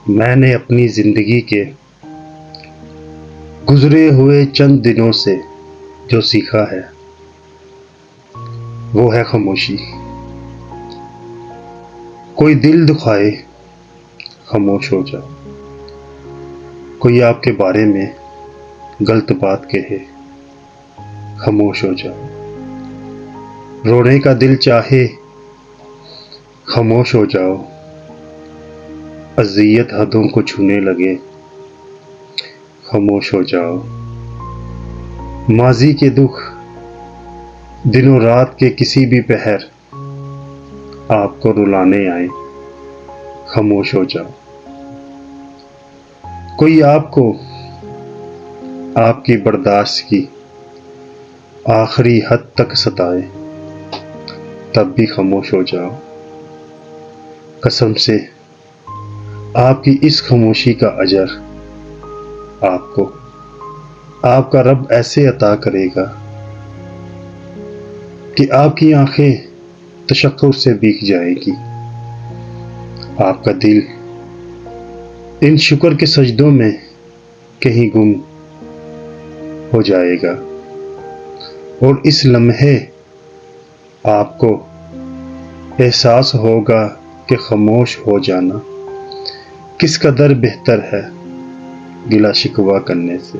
میں نے اپنی زندگی کے گزرے ہوئے چند دنوں سے جو سیکھا ہے وہ ہے خاموشی۔ کوئی دل دکھائے خاموش ہو جاؤ، کوئی آپ کے بارے میں غلط بات کہے خاموش ہو جاؤ، رونے کا دل چاہے خاموش ہو جاؤ، اذیت حدوں کو چھونے لگے خاموش ہو جاؤ، ماضی کے دکھ دن و رات کے کسی بھی پہر آپ کو رلانے آئے خاموش ہو جاؤ، کوئی آپ کو آپ کی برداشت کی آخری حد تک ستائے تب بھی خاموش ہو جاؤ۔ قسم سے آپ کی اس خاموشی کا اجر آپ کو آپ کا رب ایسے عطا کرے گا کہ آپ کی آنکھیں تشکر سے بھیگ جائیں گی، آپ کا دل ان شکر کے سجدوں میں کہیں گم ہو جائے گا، اور اس لمحے آپ کو احساس ہوگا کہ خاموش ہو جانا کس قدر بہتر ہے گلہ شکوہ کرنے سے۔